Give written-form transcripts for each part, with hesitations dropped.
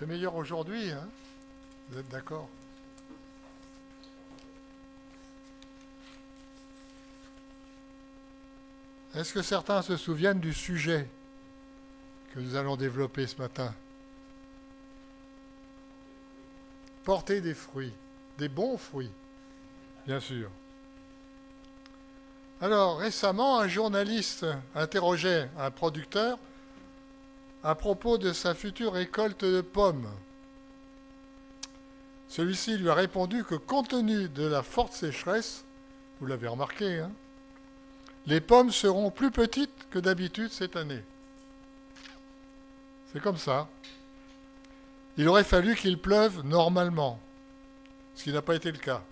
fait meilleur aujourd'hui, hein? Vous êtes d'accord? Est-ce que certains se souviennent du sujet que nous allons développer ce matin? Porter des fruits, des bons fruits, bien sûr. Alors, récemment, un journaliste interrogeait un producteur à propos de sa future récolte de pommes. Celui-ci lui a répondu que compte tenu de la forte sécheresse, vous l'avez remarqué, hein, les pommes seront plus petites que d'habitude cette année. C'est comme ça. Il aurait fallu qu'il pleuve normalement, ce qui n'a pas été le cas.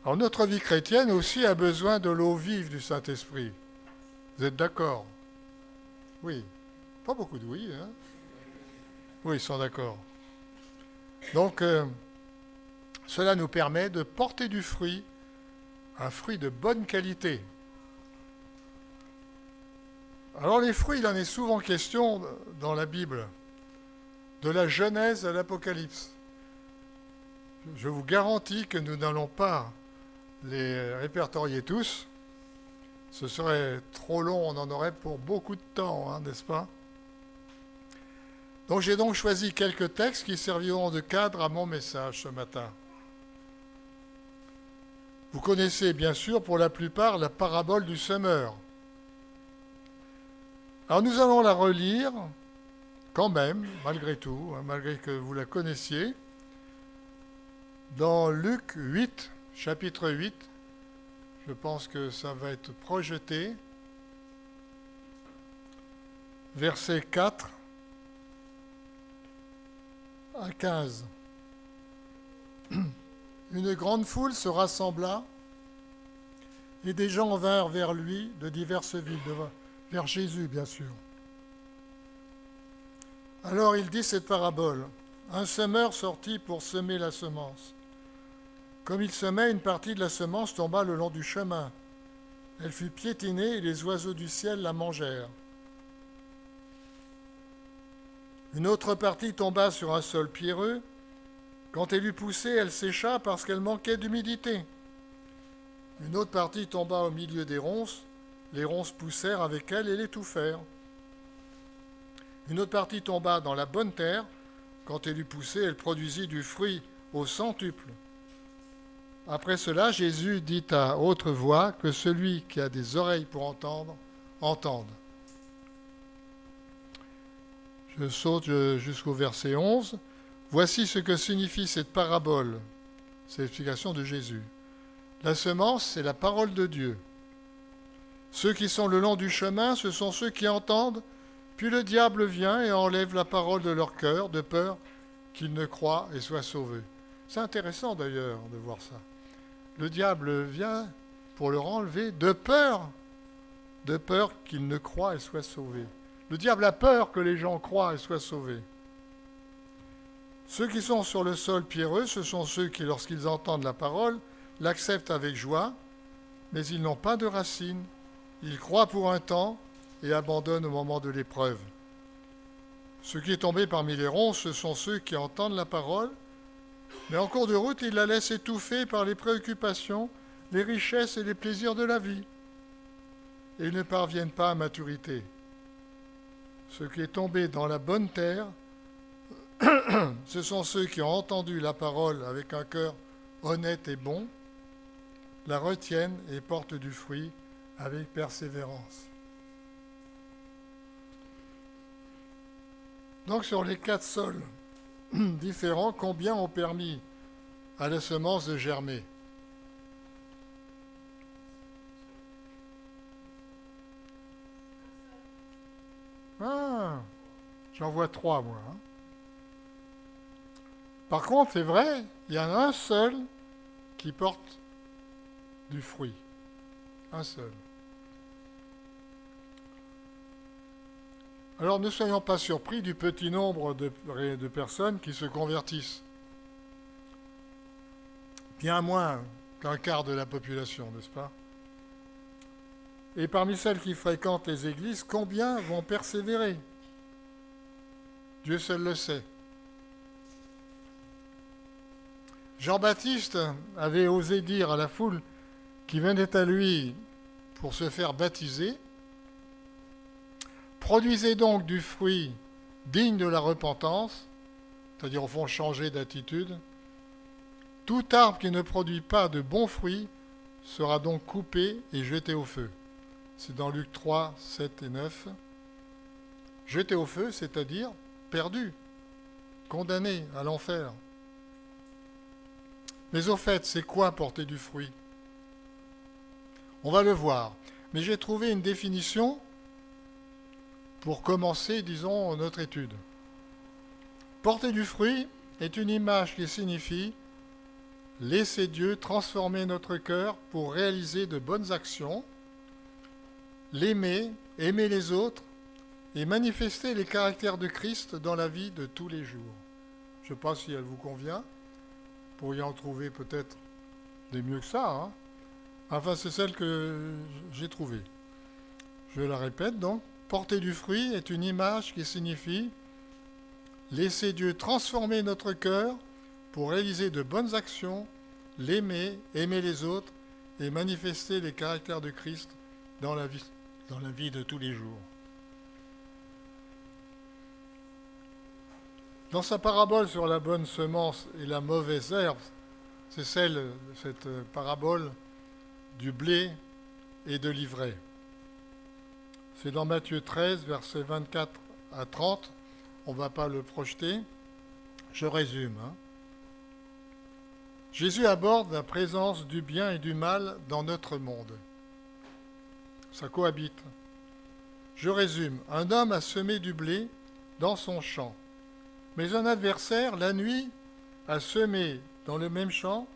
Alors notre vie chrétienne aussi a besoin de l'eau vive du Saint-Esprit. Vous êtes d'accord? Oui. Pas beaucoup de oui, hein? Oui, ils sont d'accord. Donc, cela nous permet de porter du fruit, un fruit de bonne qualité. Alors les fruits, il en est souvent question dans la Bible, de la Genèse à l'Apocalypse. Je vous garantis que nous n'allons pas les répertorier tous. Ce serait trop long, on en aurait pour beaucoup de temps, hein, n'est-ce pas? Donc j'ai donc choisi quelques textes qui serviront de cadre à mon message ce matin. Vous connaissez bien sûr pour la plupart la parabole du semeur. Alors nous allons la relire quand même, malgré tout, hein, malgré que vous la connaissiez, dans Luc 8, chapitre 8. Je pense que ça va être projeté. Verset 4 à 15. Une grande foule se rassembla et des gens vinrent vers lui de diverses villes, vers Jésus bien sûr. Alors il dit cette parabole. Un semeur sortit pour semer la semence. Comme il semait, une partie de la semence tomba le long du chemin. Elle fut piétinée et les oiseaux du ciel la mangèrent. Une autre partie tomba sur un sol pierreux. Quand elle eut poussé, elle sécha parce qu'elle manquait d'humidité. Une autre partie tomba au milieu des ronces. Les ronces poussèrent avec elle et l'étouffèrent. Une autre partie tomba dans la bonne terre. Quand elle eut poussé, elle produisit du fruit au centuple. Après cela, Jésus dit à haute voix que celui qui a des oreilles pour entendre, entende. Je saute jusqu'au verset 11. Voici ce que signifie cette parabole. C'est l'explication de Jésus. La semence, c'est la parole de Dieu. Ceux qui sont le long du chemin, ce sont ceux qui entendent, puis le diable vient et enlève la parole de leur cœur, de peur qu'ils ne croient et soient sauvés. C'est intéressant d'ailleurs de voir ça. Le diable vient pour leur enlever de peur qu'ils ne croient et soient sauvés. Le diable a peur que les gens croient et soient sauvés. Ceux qui sont sur le sol pierreux, ce sont ceux qui, lorsqu'ils entendent la parole, l'acceptent avec joie, mais ils n'ont pas de racines. Ils croient pour un temps et abandonnent au moment de l'épreuve. Ce qui est tombé parmi les ronces, ce sont ceux qui entendent la parole, mais en cours de route, ils la laissent étouffer par les préoccupations, les richesses et les plaisirs de la vie. Et ils ne parviennent pas à maturité. Ce qui est tombé dans la bonne terre, ce sont ceux qui ont entendu la parole avec un cœur honnête et bon, la retiennent et portent du fruit avec persévérance. Donc sur les 4 sols différents, combien ont permis à la semence de germer? Ah, j'en vois 3 moi. Hein. Par contre, c'est vrai, il y en a un seul qui porte du fruit. Un seul. Alors ne soyons pas surpris du petit nombre de personnes qui se convertissent. Bien moins qu'un quart de la population, n'est-ce pas? Et parmi celles qui fréquentent les églises, combien vont persévérer? Dieu seul le sait. Jean-Baptiste avait osé dire à la foule qui venait à lui pour se faire baptiser, « Produisez donc du fruit digne de la repentance », c'est-à-dire au fond changer d'attitude. « Tout arbre qui ne produit pas de bons fruits sera donc coupé et jeté au feu. » C'est dans Luc 3, 7 et 9. Jeté au feu, c'est-à-dire perdu, condamné à l'enfer. Mais au fait, c'est quoi porter du fruit? On va le voir. Mais j'ai trouvé une définition pour commencer, disons, notre étude. Porter du fruit est une image qui signifie laisser Dieu transformer notre cœur pour réaliser de bonnes actions, l'aimer, aimer les autres et manifester les caractères de Christ dans la vie de tous les jours. Je ne sais pas si elle vous convient. Vous pourriez en trouver peut-être des mieux que ça. Hein. Enfin, c'est celle que j'ai trouvée. Je la répète donc. Porter du fruit est une image qui signifie laisser Dieu transformer notre cœur pour réaliser de bonnes actions, l'aimer, aimer les autres et manifester les caractères de Christ dans la vie de tous les jours. Dans sa parabole sur la bonne semence et la mauvaise herbe, c'est cette parabole du blé et de l'ivraie. C'est dans Matthieu 13, versets 24 à 30. On ne va pas le projeter. Je résume. Jésus aborde la présence du bien et du mal dans notre monde. Ça cohabite. Je résume. Un homme a semé du blé dans son champ. Mais un adversaire, la nuit, a semé dans le même champ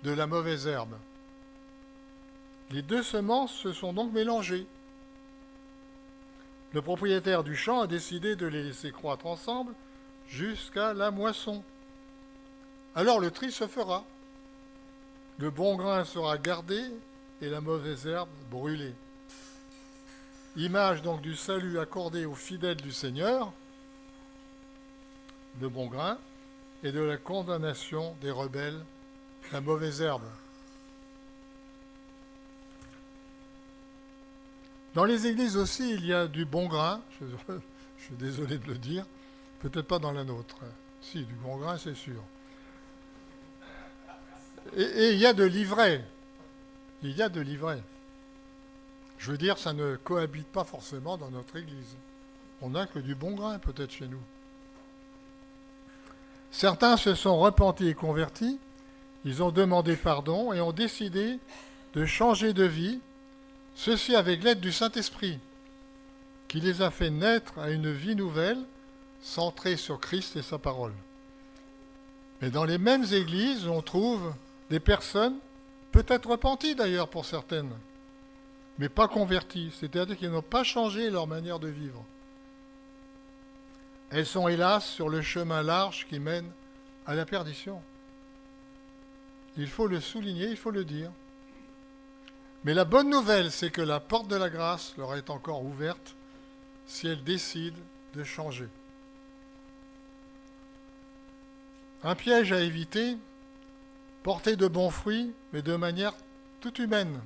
de la mauvaise herbe. Les deux semences se sont donc mélangées. Le propriétaire du champ a décidé de les laisser croître ensemble jusqu'à la moisson. Alors le tri se fera. Le bon grain sera gardé et la mauvaise herbe brûlée. Image donc du salut accordé aux fidèles du Seigneur, le bon grain, et de la condamnation des rebelles, la mauvaise herbe. Dans les églises aussi, il y a du bon grain, je suis désolé de le dire, peut-être pas dans la nôtre. Si, du bon grain, c'est sûr. Et il y a de l'ivraie. Il y a de l'ivraie. Je veux dire, ça ne cohabite pas forcément dans notre église. On n'a que du bon grain, peut-être, chez nous. Certains se sont repentis et convertis, ils ont demandé pardon et ont décidé de changer de vie, ceci avec l'aide du Saint-Esprit, qui les a fait naître à une vie nouvelle, centrée sur Christ et sa parole. Mais dans les mêmes églises, on trouve des personnes, peut-être repenties d'ailleurs pour certaines, mais pas converties, c'est-à-dire qu'ils n'ont pas changé leur manière de vivre. Elles sont hélas sur le chemin large qui mène à la perdition. Il faut le souligner, il faut le dire. Mais la bonne nouvelle, c'est que la porte de la grâce leur est encore ouverte si elles décident de changer. Un piège à éviter, porter de bons fruits, mais de manière toute humaine.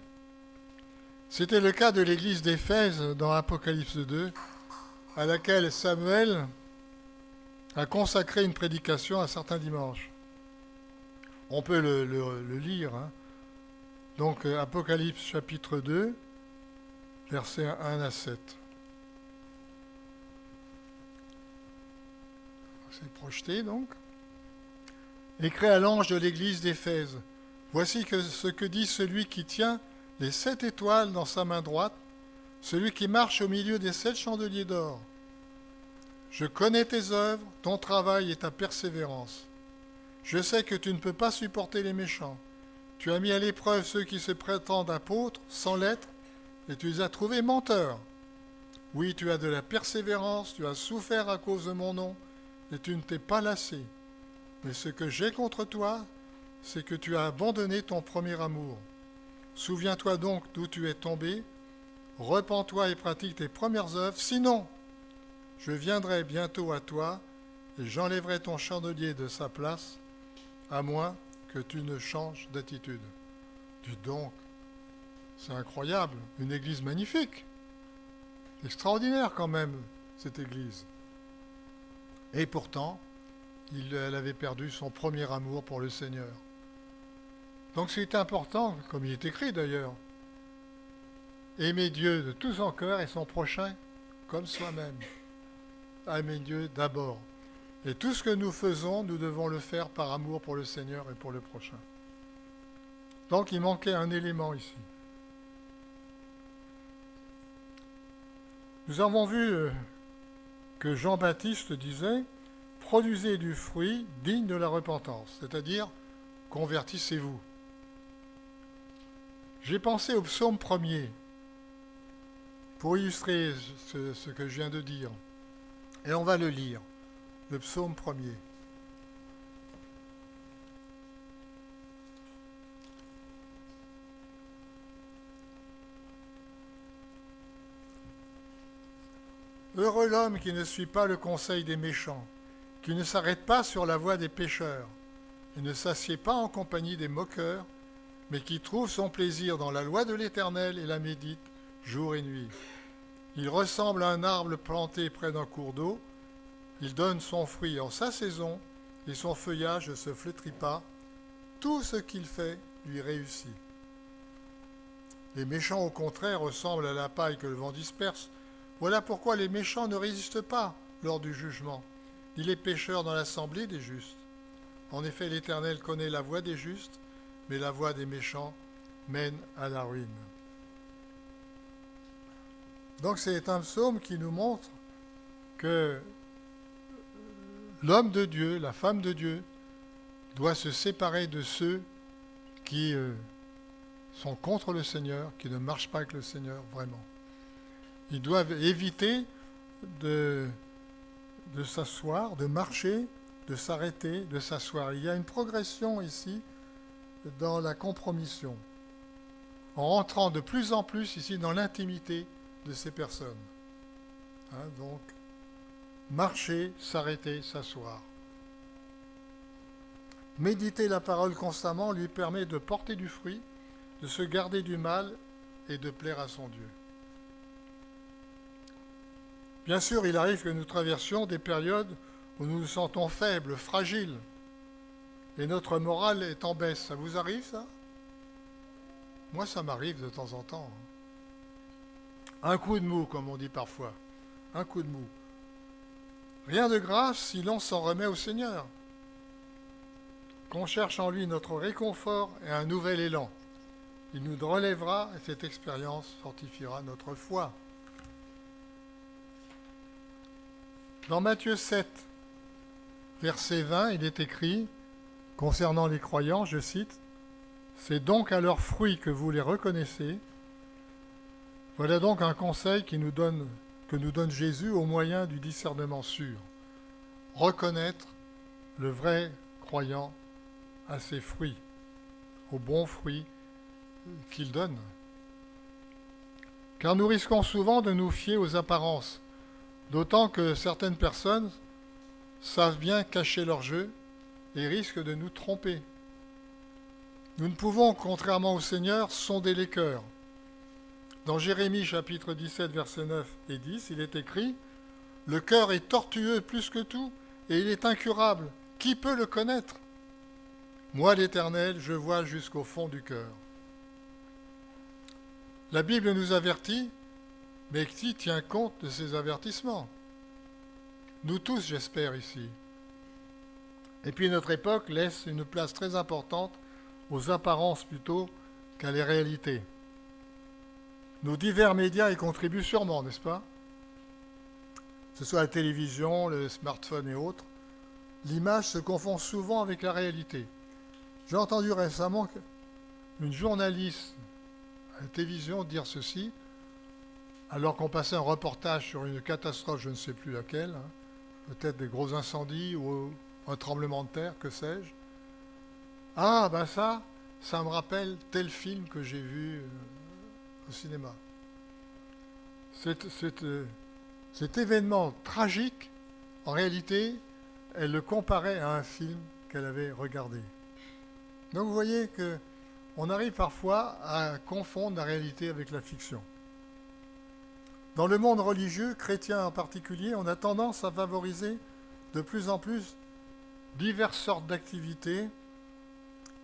C'était le cas de l'église d'Éphèse dans Apocalypse 2, à laquelle Samuel a consacré une prédication un certain dimanche. On peut le lire. Hein. Donc, Apocalypse chapitre 2, versets 1 à 7. C'est projeté, donc. Écrit à l'ange de l'église d'Éphèse. Voici ce que dit celui qui tient les 7 étoiles dans sa main droite, celui qui marche au milieu des 7 chandeliers d'or. Je connais tes œuvres, ton travail et ta persévérance. Je sais que tu ne peux pas supporter les méchants. Tu as mis à l'épreuve ceux qui se prétendent apôtres, sans l'être, et tu les as trouvés menteurs. Oui, tu as de la persévérance, tu as souffert à cause de mon nom, et tu ne t'es pas lassé. Mais ce que j'ai contre toi, c'est que tu as abandonné ton premier amour. Souviens-toi donc d'où tu es tombé, repens-toi et pratique tes premières œuvres, sinon je viendrai bientôt à toi et j'enlèverai ton chandelier de sa place, à moins que tu ne changes d'attitude. Dis donc, c'est incroyable, une église magnifique. Extraordinaire quand même, cette église. Et pourtant, elle avait perdu son premier amour pour le Seigneur. Donc c'est important, comme il est écrit d'ailleurs, aimer Dieu de tout son cœur et son prochain comme soi-même. Aimer Dieu d'abord. Et tout ce que nous faisons, nous devons le faire par amour pour le Seigneur et pour le prochain. Donc il manquait un élément ici. Nous avons vu que Jean-Baptiste disait « Produisez du fruit digne de la repentance », c'est-à-dire « Convertissez-vous ». J'ai pensé au psaume 1er pour illustrer ce que je viens de dire. Et on va le lire, le psaume 1er. Heureux l'homme qui ne suit pas le conseil des méchants, qui ne s'arrête pas sur la voie des pécheurs, et ne s'assied pas en compagnie des moqueurs, mais qui trouve son plaisir dans la loi de l'Éternel et la médite jour et nuit. Il ressemble à un arbre planté près d'un cours d'eau, il donne son fruit en sa saison, et son feuillage ne se flétrit pas, tout ce qu'il fait lui réussit. Les méchants, au contraire, ressemblent à la paille que le vent disperse. Voilà pourquoi les méchants ne résistent pas lors du jugement, ni les pécheurs dans l'assemblée des justes. En effet, l'Éternel connaît la voie des justes, mais la voie des méchants mène à la ruine. Donc c'est un psaume qui nous montre que l'homme de Dieu, la femme de Dieu, doit se séparer de ceux qui sont contre le Seigneur, qui ne marchent pas avec le Seigneur vraiment. Ils doivent éviter de s'asseoir, de marcher, de s'arrêter, de s'asseoir. Il y a une progression ici dans la compromission, en rentrant de plus en plus ici dans l'intimité de ces personnes. Donc, marcher, s'arrêter, s'asseoir. Méditer la parole constamment lui permet de porter du fruit, de se garder du mal et de plaire à son Dieu. Bien sûr, il arrive que nous traversions des périodes où nous nous sentons faibles, fragiles, et notre morale est en baisse. Ça vous arrive, ça? Moi, ça m'arrive de temps en temps. Un coup de mou, comme on dit parfois. Un coup de mou. Rien de grave si l'on s'en remet au Seigneur. Qu'on cherche en lui notre réconfort et un nouvel élan. Il nous relèvera et cette expérience fortifiera notre foi. Dans Matthieu 7, verset 20, il est écrit, concernant les croyants, je cite, « C'est donc à leurs fruits que vous les reconnaissez. » Voilà donc un conseil que nous donne Jésus au moyen du discernement sûr. Reconnaître le vrai croyant à ses fruits, aux bons fruits qu'il donne. Car nous risquons souvent de nous fier aux apparences, d'autant que certaines personnes savent bien cacher leur jeu et risquent de nous tromper. Nous ne pouvons, contrairement au Seigneur, sonder les cœurs. Dans Jérémie chapitre 17, versets 9 et 10, il est écrit « Le cœur est tortueux plus que tout, et il est incurable. Qui peut le connaître? Moi, l'Éternel, je vois jusqu'au fond du cœur. » La Bible nous avertit, mais qui tient compte de ces avertissements? Nous tous, j'espère, ici. Et puis notre époque laisse une place très importante aux apparences plutôt qu'à les réalités. Nos divers médias y contribuent sûrement, n'est-ce pas? Que ce soit la télévision, le smartphone et autres, l'image se confond souvent avec la réalité. J'ai entendu récemment une journaliste à la télévision dire ceci, alors qu'on passait un reportage sur une catastrophe, je ne sais plus laquelle, peut-être des gros incendies ou un tremblement de terre, que sais-je. Ah, ben ça me rappelle tel film que j'ai vu au cinéma. Cet événement tragique, en réalité, elle le comparait à un film qu'elle avait regardé. Donc vous voyez que on arrive parfois à confondre la réalité avec la fiction. Dans le monde religieux, chrétien en particulier, on a tendance à favoriser de plus en plus diverses sortes d'activités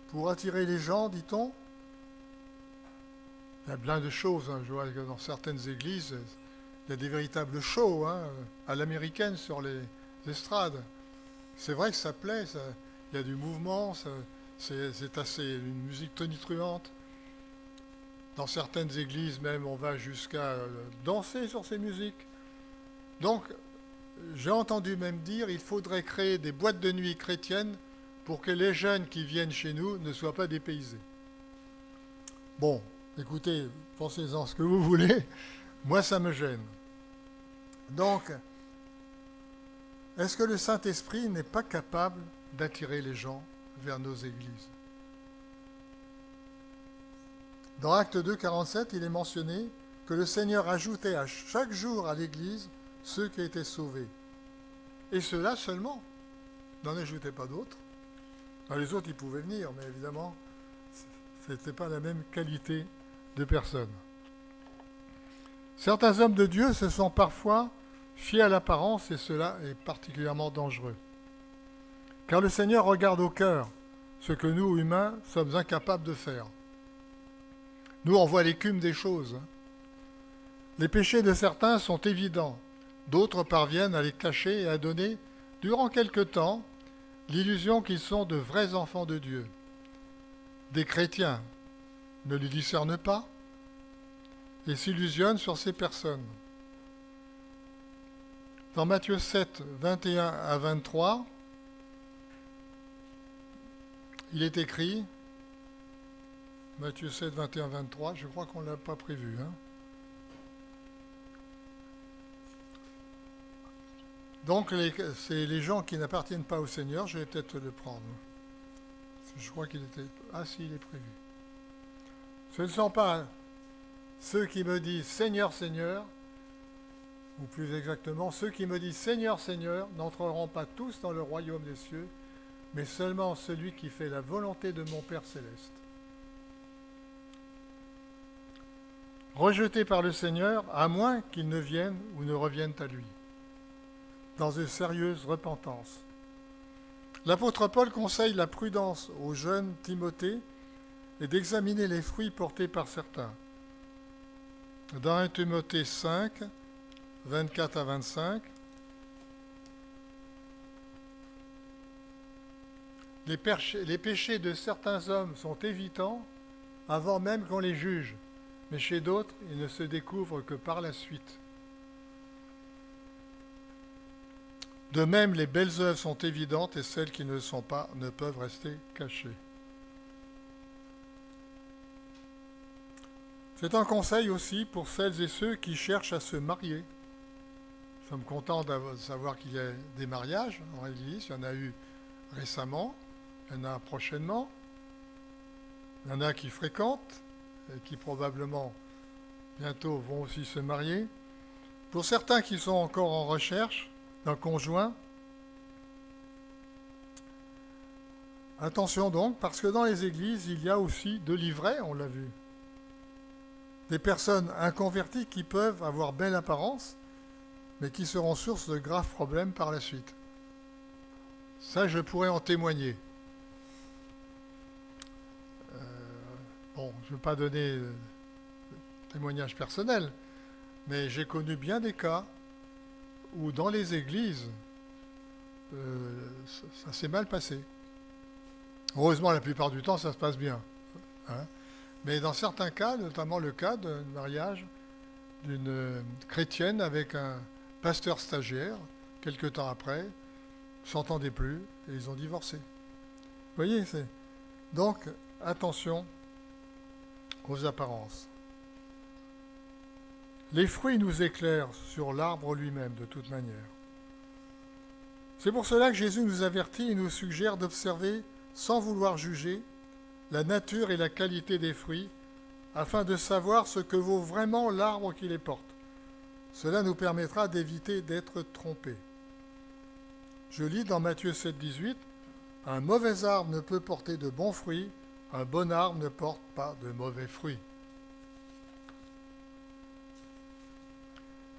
pour attirer les gens, dit-on. Il y a plein de choses. Je vois que dans certaines églises, il y a des véritables shows à l'américaine sur les estrades. C'est vrai que ça plaît, il y a du mouvement, c'est assez une musique tonitruante. Dans certaines églises même, on va jusqu'à danser sur ces musiques. Donc, j'ai entendu même dire qu'il faudrait créer des boîtes de nuit chrétiennes pour que les jeunes qui viennent chez nous ne soient pas dépaysés. Bon, écoutez, pensez-en ce que vous voulez. Moi, ça me gêne. Donc, est-ce que le Saint-Esprit n'est pas capable d'attirer les gens vers nos églises? Dans Actes 2, 47, il est mentionné que le Seigneur ajoutait à chaque jour à l'église ceux qui étaient sauvés. Et ceux-là seulement. Il n'en ajoutait pas d'autres. Les autres, ils pouvaient venir, mais évidemment, ce n'était pas la même qualité de personnes. Certains hommes de Dieu se sont parfois fiés à l'apparence, et cela est particulièrement dangereux. Car le Seigneur regarde au cœur, ce que nous, humains, sommes incapables de faire. Nous, on voit l'écume des choses. Les péchés de certains sont évidents, d'autres parviennent à les cacher et à donner, durant quelque temps, l'illusion qu'ils sont de vrais enfants de Dieu. Des chrétiens ne les discernent pas et s'illusionnent sur ces personnes. Dans Matthieu 7, 21 à 23, il est écrit, Matthieu 7, 21, 23, je crois qu'on ne l'a pas prévu. Donc, c'est les gens qui n'appartiennent pas au Seigneur, je vais peut-être le prendre. Je crois qu'il était... Ah si, il est prévu. Ce ne sont pas ceux qui me disent Seigneur, Seigneur, ou plus exactement, ceux qui me disent Seigneur, Seigneur, n'entreront pas tous dans le royaume des cieux, mais seulement celui qui fait la volonté de mon Père céleste. Rejetés par le Seigneur, à moins qu'ils ne viennent ou ne reviennent à lui, dans une sérieuse repentance. L'apôtre Paul conseille la prudence au jeune Timothée et d'examiner les fruits portés par certains. Dans 1 Timothée 5, 24 à 25, les péchés de certains hommes sont évitants avant même qu'on les juge, mais chez d'autres, ils ne se découvrent que par la suite. De même, les belles œuvres sont évidentes et celles qui ne le sont pas ne peuvent rester cachées. C'est un conseil aussi pour celles et ceux qui cherchent à se marier. Nous sommes contents de savoir qu'il y a des mariages en Église. Il y en a eu récemment, il y en a prochainement. Il y en a qui fréquentent et qui probablement bientôt vont aussi se marier. Pour certains qui sont encore en recherche d'un conjoint, attention donc, parce que dans les églises, il y a aussi de l'ivraie, on l'a vu. Des personnes inconverties qui peuvent avoir belle apparence, mais qui seront source de graves problèmes par la suite. Ça, je pourrais en témoigner. Bon, je ne veux pas donner de témoignage personnel, mais j'ai connu bien des cas où dans les églises, ça s'est mal passé. Heureusement, la plupart du temps, ça se passe bien. Mais dans certains cas, notamment le cas d'un mariage d'une chrétienne avec un pasteur stagiaire, quelque temps après, ne s'entendaient plus et ils ont divorcé. Vous voyez, donc, attention aux apparences. Les fruits nous éclairent sur l'arbre lui-même, de toute manière. C'est pour cela que Jésus nous avertit et nous suggère d'observer, sans vouloir juger, la nature et la qualité des fruits, afin de savoir ce que vaut vraiment l'arbre qui les porte. Cela nous permettra d'éviter d'être trompés. Je lis dans Matthieu 7, 18, « Un mauvais arbre ne peut porter de bons fruits, un bon arbre ne porte pas de mauvais fruits.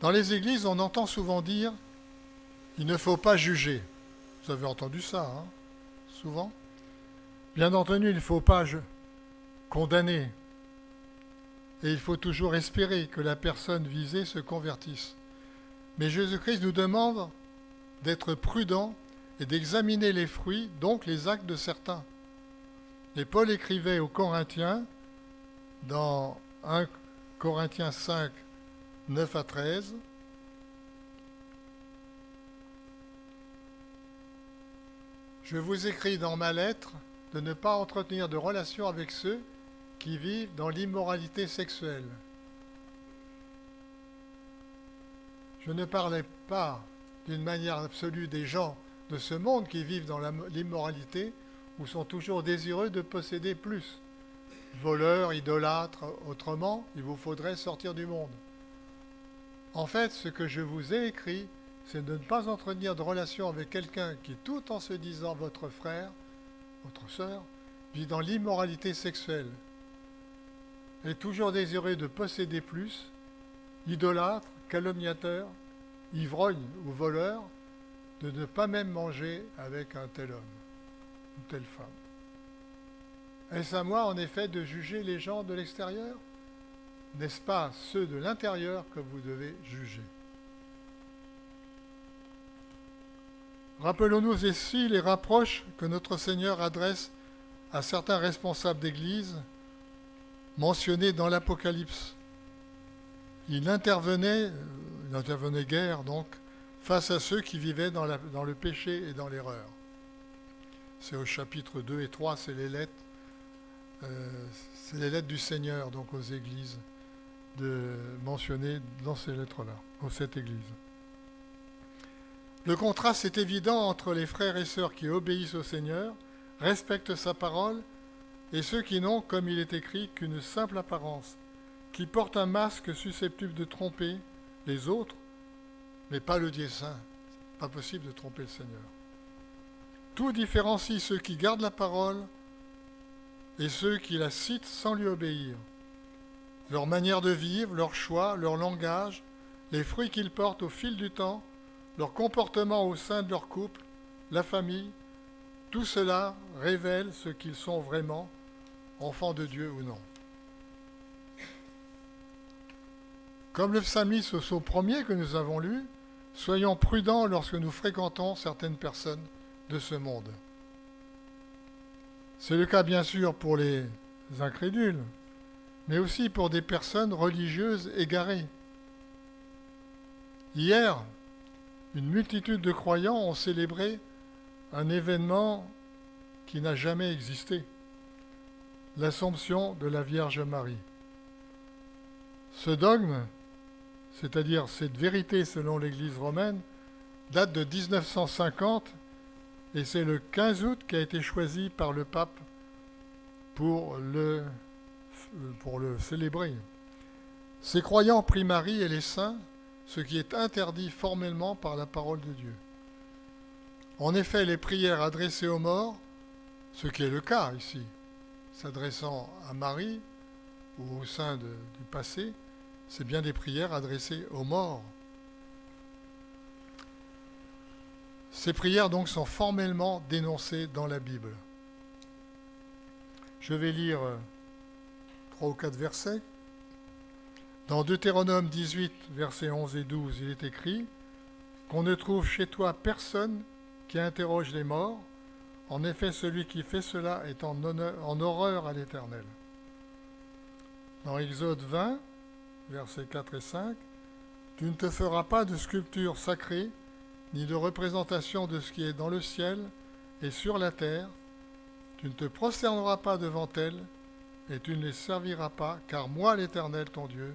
Dans les églises, on entend souvent dire « il ne faut pas juger ». Vous avez entendu ça, hein, souvent. Bien entendu, il ne faut pas condamner. Et il faut toujours espérer que la personne visée se convertisse. Mais Jésus-Christ nous demande d'être prudent et d'examiner les fruits, donc les actes de certains. Et Paul écrivait aux Corinthiens, dans 1 Corinthiens 5, 9 à 13, « Je vous écris dans ma lettre de ne pas entretenir de relations avec ceux qui vivent dans l'immoralité sexuelle. » Je ne parlais pas d'une manière absolue des gens de ce monde qui vivent dans l'immoralité ou sont toujours désireux de posséder plus. Voleurs, idolâtres, autrement, il vous faudrait sortir du monde. En fait, ce que je vous ai écrit, c'est de ne pas entretenir de relation avec quelqu'un qui, tout en se disant votre frère, votre sœur, vit dans l'immoralité sexuelle, est toujours désireux de posséder plus, idolâtre, calomniateur, ivrogne ou voleur, de ne pas même manger avec un tel homme, une telle femme. Est-ce à moi, en effet, de juger les gens de l'extérieur ? N'est-ce pas ceux de l'intérieur que vous devez juger ? Rappelons-nous ici les reproches que notre Seigneur adresse à certains responsables d'Église mentionnés dans l'Apocalypse. Il intervenait guère donc, face à ceux qui vivaient dans le péché et dans l'erreur. C'est au chapitre 2 et 3, c'est les lettres du Seigneur donc aux églises mentionnées dans ces lettres-là, dans cette église. Le contraste est évident entre les frères et sœurs qui obéissent au Seigneur, respectent sa parole, et ceux qui n'ont, comme il est écrit, qu'une simple apparence, qui portent un masque susceptible de tromper les autres, mais pas le Dieu saint. Pas possible de tromper le Seigneur. Tout différencie ceux qui gardent la parole et ceux qui la citent sans lui obéir. Leur manière de vivre, leur choix, leur langage, les fruits qu'ils portent au fil du temps, leur comportement au sein de leur couple, la famille, tout cela révèle ce qu'ils sont vraiment, enfants de Dieu ou non. Comme le psalmiste au premier que nous avons lu, soyons prudents lorsque nous fréquentons certaines personnes de ce monde. C'est le cas bien sûr pour les incrédules, mais aussi pour des personnes religieuses égarées. Hier, une multitude de croyants ont célébré un événement qui n'a jamais existé, l'Assomption de la Vierge Marie. Ce dogme, c'est-à-dire cette vérité selon l'Église romaine, date de 1950 et c'est le 15 août qui a été choisi par le pape pour le célébrer. Ces croyants prient Marie et les saints, ce qui est interdit formellement par la parole de Dieu. En effet, les prières adressées aux morts, ce qui est le cas ici, s'adressant à Marie ou aux saints du passé, c'est bien des prières adressées aux morts. Ces prières donc sont formellement dénoncées dans la Bible. Je vais lire 3 ou 4 versets. Dans Deutéronome 18, versets 11 et 12, il est écrit qu'on ne trouve chez toi personne qui interroge les morts. En effet, celui qui fait cela est en horreur à l'Éternel. Dans Exode 20, versets 4 et 5, tu ne te feras pas de sculpture sacrée, ni de représentation de ce qui est dans le ciel et sur la terre. Tu ne te prosterneras pas devant elles, et tu ne les serviras pas, car moi, l'Éternel, ton Dieu,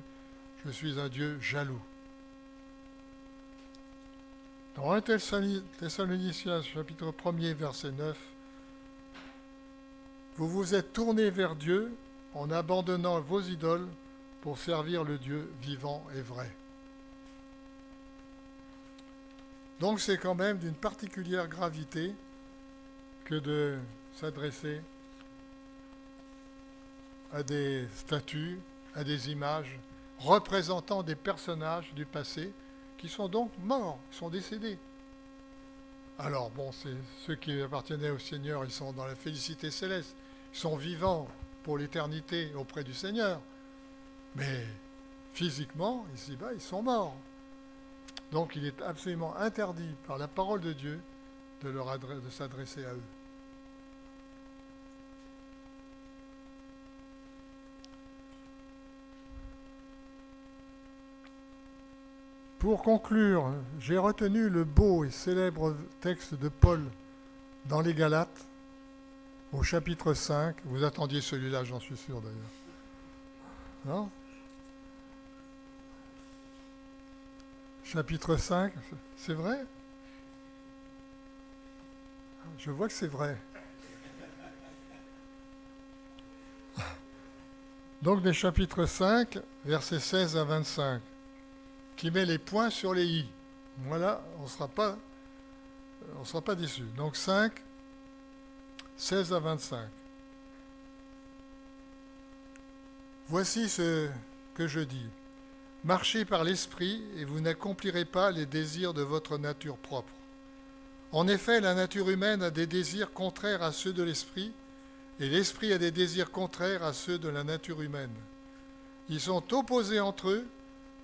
je suis un Dieu jaloux. Dans 1 Thessaloniciens, chapitre 1er, verset 9, vous vous êtes tournés vers Dieu en abandonnant vos idoles pour servir le Dieu vivant et vrai. Donc c'est quand même d'une particulière gravité que de s'adresser à des statues, à des images représentant des personnages du passé qui sont donc morts, qui sont décédés. Alors bon, c'est ceux qui appartenaient au Seigneur, ils sont dans la félicité céleste, ils sont vivants pour l'éternité auprès du Seigneur. Mais physiquement, ici-bas, ils sont morts. Donc il est absolument interdit par la parole de Dieu de s'adresser à eux. Pour conclure, j'ai retenu le beau et célèbre texte de Paul dans les Galates, au chapitre 5. Vous attendiez celui-là, j'en suis sûr d'ailleurs. Non ? Chapitre 5, c'est vrai ? Je vois que c'est vrai. Donc des chapitres 5, versets 16 à 25, qui met les points sur les i. Voilà, on ne sera pas déçus. Donc 5, 16 à 25. Voici ce que je dis. Marchez par l'esprit et vous n'accomplirez pas les désirs de votre nature propre. En effet, la nature humaine a des désirs contraires à ceux de l'esprit, et l'esprit a des désirs contraires à ceux de la nature humaine. Ils sont opposés entre eux,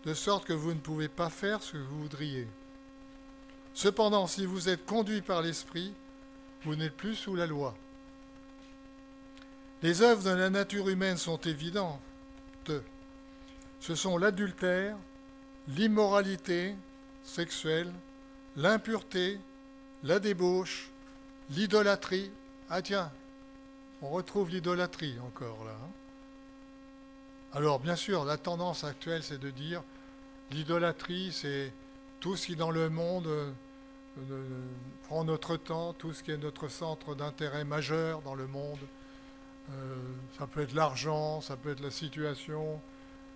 de sorte que vous ne pouvez pas faire ce que vous voudriez. Cependant, si vous êtes conduits par l'esprit, vous n'êtes plus sous la loi. Les œuvres de la nature humaine sont évidentes. Ce sont l'adultère, l'immoralité sexuelle, l'impureté, la débauche, l'idolâtrie. Ah tiens, on retrouve l'idolâtrie encore là. Alors bien sûr, la tendance actuelle, c'est de dire l'idolâtrie, c'est tout ce qui dans le monde prend notre temps, tout ce qui est notre centre d'intérêt majeur dans le monde. Ça peut être l'argent, ça peut être la situation,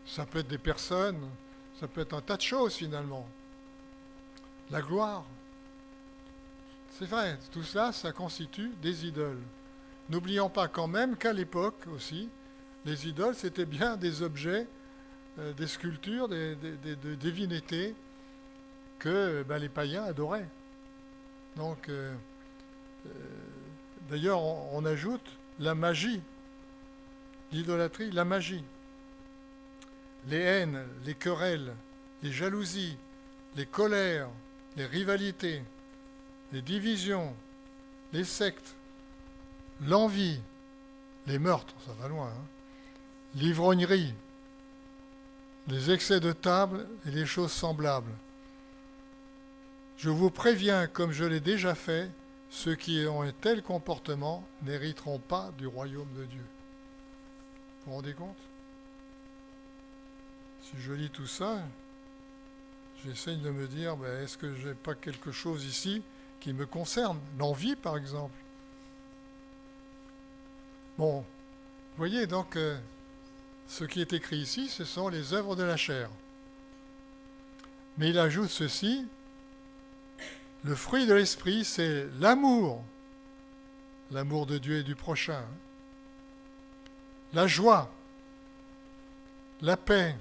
ça peut être des personnes, ça peut être un tas de choses finalement. La gloire. C'est vrai, tout cela, ça constitue des idoles. N'oublions pas quand même qu'à l'époque aussi, les idoles, c'était bien des objets, des sculptures, des divinités que les païens adoraient. Donc, d'ailleurs, on ajoute la magie, l'idolâtrie, la magie. Les haines, les querelles, les jalousies, les colères, les rivalités, les divisions, les sectes, l'envie, les meurtres, ça va loin, l'ivrognerie, les excès de table et les choses semblables. Je vous préviens, comme je l'ai déjà fait, ceux qui ont un tel comportement n'hériteront pas du royaume de Dieu. Vous vous rendez compte ? Si je lis tout ça, j'essaye de me dire, est-ce que je n'ai pas quelque chose ici qui me concerne ? L'envie, par exemple. Bon, vous voyez, donc, ce qui est écrit ici, ce sont les œuvres de la chair. Mais il ajoute ceci, le fruit de l'esprit, c'est l'amour de Dieu et du prochain, la joie, la paix,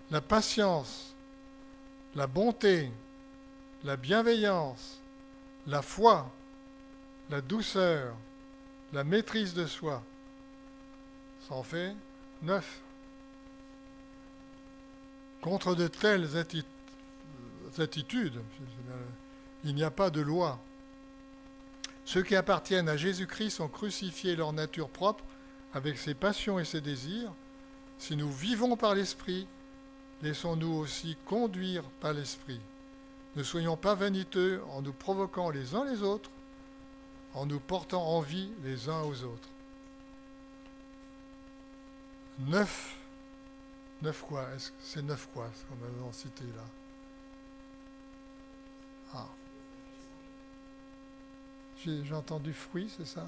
la patience, la bonté, la bienveillance, la foi, la douceur, la maîtrise de soi. Ça en fait 9. Contre de telles attitudes, il n'y a pas de loi. Ceux qui appartiennent à Jésus-Christ ont crucifié leur nature propre avec ses passions et ses désirs. Si nous vivons par l'Esprit, laissons-nous aussi conduire par l'Esprit. Ne soyons pas vaniteux en nous provoquant les uns les autres, en nous portant envie les uns aux autres. 9 quoi ? C'est 9 quoi, ce qu'on a cité là ? Ah. J'ai entendu fruit, c'est ça ?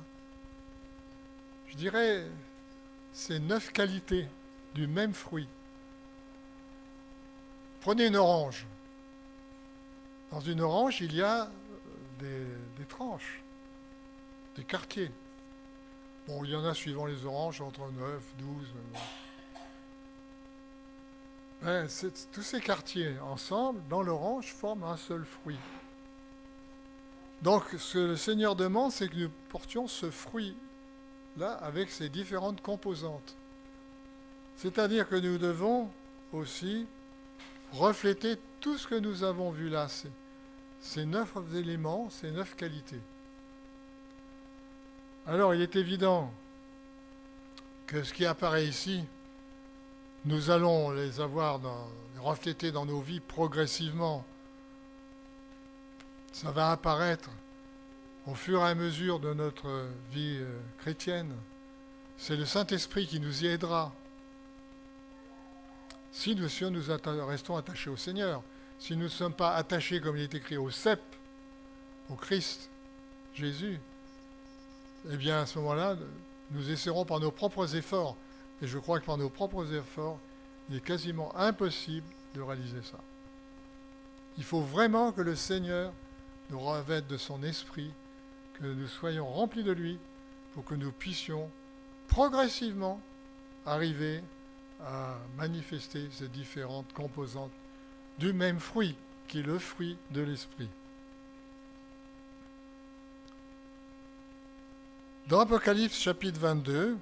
Je dirais, c'est 9 qualités du même fruit. Prenez une orange. Dans une orange, il y a des tranches. des quartiers. Bon, il y en a suivant les oranges entre 9, 12. Tous ces quartiers ensemble, dans l'orange, forment un seul fruit. Donc, ce que le Seigneur demande, c'est que nous portions ce fruit-là avec ses différentes composantes. C'est-à-dire que nous devons aussi refléter tout ce que nous avons vu là, ces 9 éléments, ces 9 qualités. Alors, il est évident que ce qui apparaît ici, nous allons les avoir reflétés dans nos vies progressivement. Ça va apparaître au fur et à mesure de notre vie chrétienne. C'est le Saint-Esprit qui nous y aidera. Si nous restons attachés au Seigneur, si nous ne sommes pas attachés, comme il est écrit, au cep, au Christ, Jésus, eh bien à ce moment-là, nous essaierons par nos propres efforts. Et je crois que par nos propres efforts, il est quasiment impossible de réaliser ça. Il faut vraiment que le Seigneur nous revête de son esprit, que nous soyons remplis de lui, pour que nous puissions progressivement arriver à manifester ces différentes composantes du même fruit, qui est le fruit de l'esprit. Dans Apocalypse chapitre 22,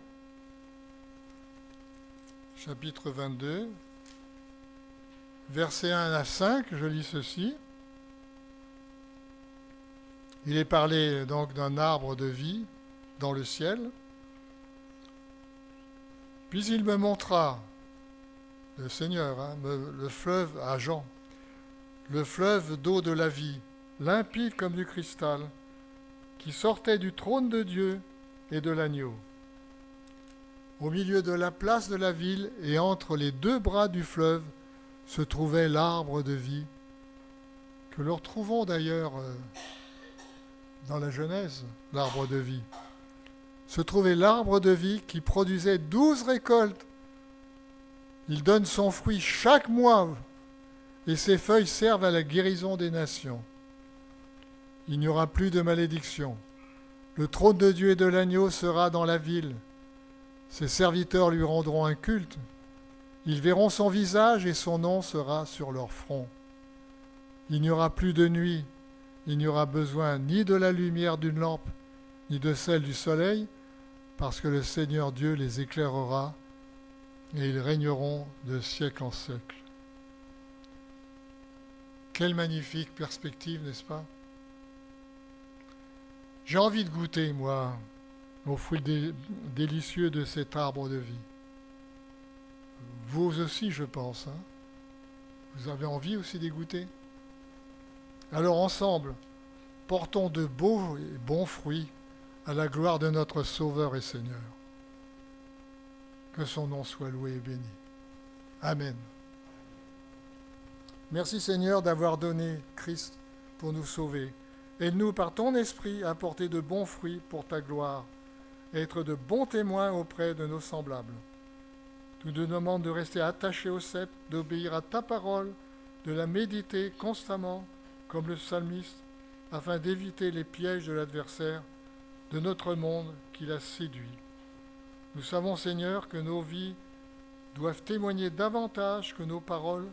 versets 1 à 5, je lis ceci. Il est parlé donc d'un arbre de vie dans le ciel. Puis il me montra, le Seigneur, le fleuve à Jean, le fleuve d'eau de la vie, limpide comme du cristal, qui sortait du trône de Dieu et de l'agneau. Au milieu de la place de la ville et entre les 2 bras du fleuve se trouvait l'arbre de vie, que nous retrouvons d'ailleurs dans la Genèse, l'arbre de vie. Se trouvait l'arbre de vie qui produisait 12 récoltes. Il donne son fruit chaque mois et ses feuilles servent à la guérison des nations. Il n'y aura plus de malédiction. Le trône de Dieu et de l'agneau sera dans la ville. Ses serviteurs lui rendront un culte. Ils verront son visage et son nom sera sur leur front. Il n'y aura plus de nuit. Il n'y aura besoin ni de la lumière d'une lampe, ni de celle du soleil, parce que le Seigneur Dieu les éclairera et ils régneront de siècle en siècle. Quelle magnifique perspective, n'est-ce pas? J'ai envie de goûter, moi, aux fruits délicieux de cet arbre de vie. Vous aussi, je pense. Vous avez envie aussi d'y goûter? Alors ensemble, portons de beaux et bons fruits à la gloire de notre Sauveur et Seigneur. Que son nom soit loué et béni. Amen. Merci Seigneur d'avoir donné Christ pour nous sauver. Aide-nous par ton esprit à porter de bons fruits pour ta gloire, et être de bons témoins auprès de nos semblables. Tu nous demandes de rester attachés au cep, d'obéir à ta parole, de la méditer constamment, comme le psalmiste, afin d'éviter les pièges de l'adversaire, de notre monde qui l'a séduit. Nous savons, Seigneur, que nos vies doivent témoigner davantage que nos paroles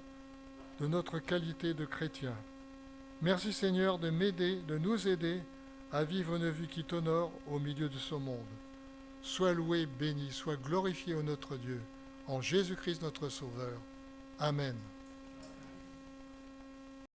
de notre qualité de chrétien. Merci, Seigneur, de m'aider, de nous aider à vivre une vie qui t'honore au milieu de ce monde. Sois loué, béni, sois glorifié, ô notre Dieu, en Jésus-Christ notre Sauveur. Amen.